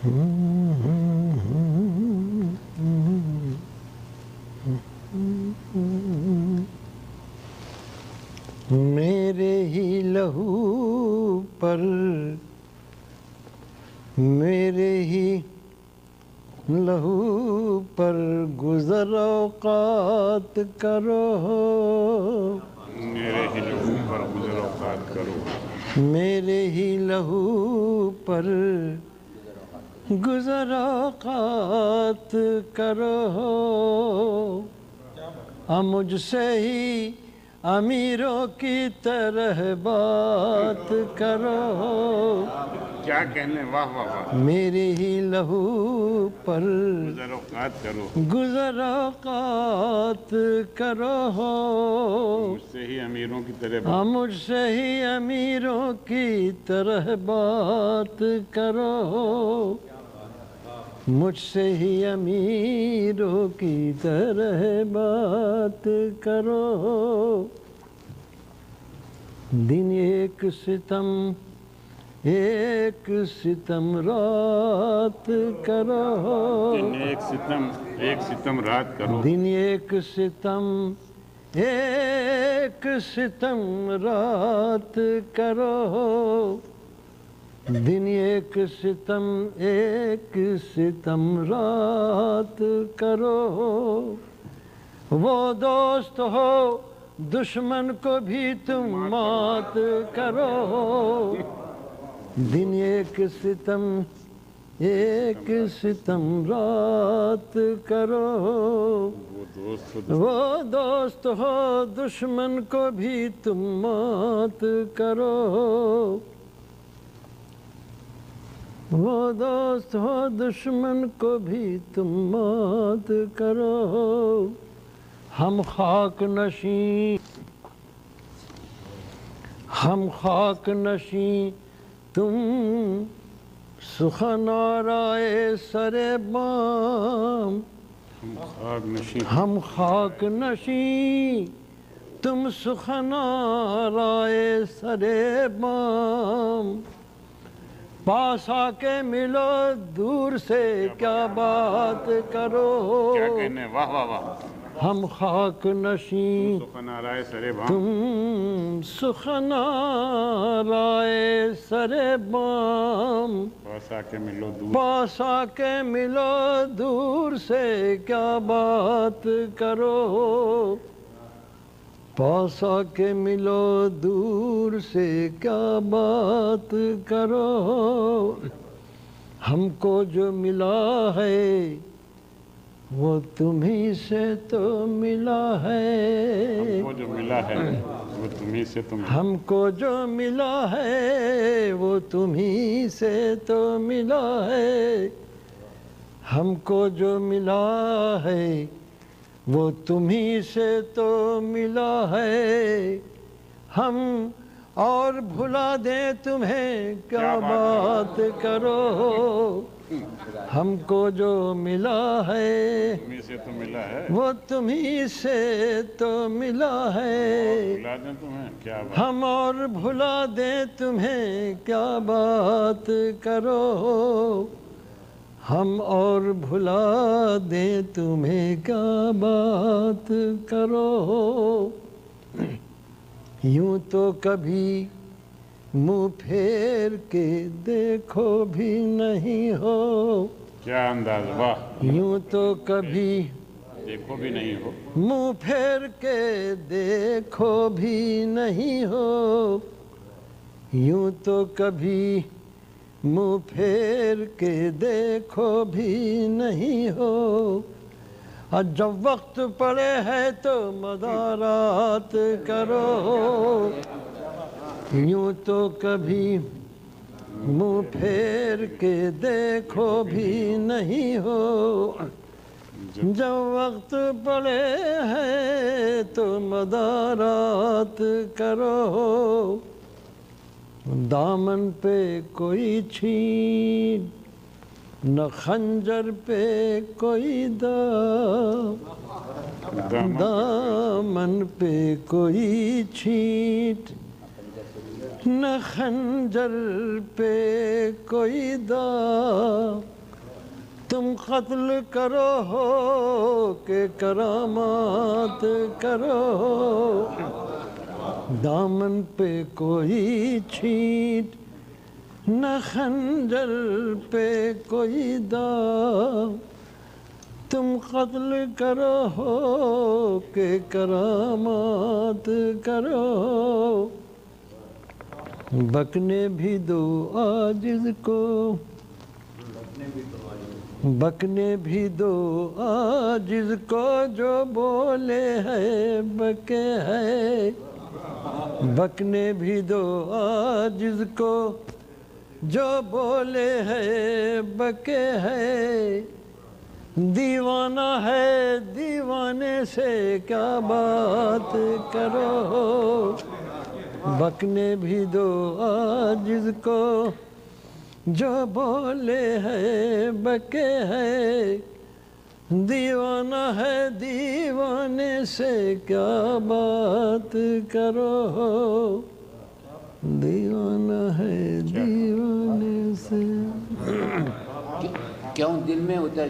میرے ہی لہو پر میرے ہی لہو پر گزر اوقات کرو، میرے ہی لہو پر گزر اوقات کرو، میرے ہی لہو پر گزر اوقات کرو، مجھ سے ہی امیروں کی طرح بات کرو، کیا کہنے، واہ واہ واہ، میرے ہی لہو پر گزر اوقات کرو، گزر اوقات کرو، مجھ سے ہی امیروں کی طرح مجھ سے ہی امیروں کی طرح بات کرو، مجھ سے ہی امیروں کی طرح بات کرو، دن ایک ستم رات کرو، دن ایک ستم رات کرو، دن ایک ستم رات کرو، دن ایک ستم رات کرو، وہ دوست ہو دشمن کو بھی تم مات کرو، دن ایک ستم رات کرو، وہ دوست ہو دشمن کو بھی تم مات کرو، وہ دوست ہو دشمن کو بھی تم مات کرو، ہم خاک نشیں تم سخن آرائے سر بام، ہم خاک نشیں تم سخن آرائے سر بام، پاس آ کے ملو دور سے کیا بات کرو، کیا کہنے، واہ واہ واہ، ہم خاک نشیں سخن آرائے سر بام، تم سخن آرائے سر بام، پاس آ کے ملو دور، پاس آ کے ملو دور سے کیا بات کرو، پاس آ کے ملو دور سے کیا بات کرو، ہم کو جو ملا ہے وہ تمہیں سے تو ملا ہے، ہم کو جو ملا ہے وہ تمہیں سے تو ملا، ہم کو جو ملا ہے وہ تمہیں سے تو ملا ہے، ہم کو جو ملا ہے وہ تمہیں سے تو ملا ہے، ہم اور بھلا دیں تمہیں کیا بات کرو، ہم کو جو ملا ہے تمہیں سے تو ملا ہے، وہ تمہیں سے تو ملا ہے، بلا دیں تمہیں کیا بات، ہم اور بھلا دیں تمہیں کیا بات کرو، ہم اور بھلا دیں تمہیں کیا بات کرو، یوں تو کبھی منہ پھیر کے دیکھو بھی نہیں ہو، کیا انداز، واہ، یوں تو کبھی دیکھو بھی نہیں ہو، منہ پھیر کے دیکھو بھی نہیں ہو، یوں تو کبھی منہ پھیر کے دیکھو بھی نہیں ہو، جب وقت پڑے ہے تو مدارات کرو، یوں تو کبھی منہ پھیر کے دیکھو بھی نہیں ہو، جب وقت پڑے ہے تو مدارات کرو، دامن پہ کوئی چھین نہ خنجر پہ کوئی داغ، دامن پہ کوئی چھینٹ نہ خنجر پہ کوئی داغ، تم قتل کرو ہو کہ کرامات کرو دامن پہ کوئی چھینٹ نہ خنجر پہ کوئی داغ تم قتل کرو ہو کہ کرامات کرو بکنے بھی دو عاجز کو بکنے بھی دو عاجز کو جو بولے ہے بکے ہے بکنے بھی دو عاجز کو جو بولے ہے بکے ہے دیوانہ ہے دیوانے سے کیا بات کرو بکنے بھی دو عاجز کو جو بولے ہے بکے ہے دیوانہ ہے دیوانے سے کیا بات کرو دیوانہ ہے دیوانے سے کیوں دل میں اتر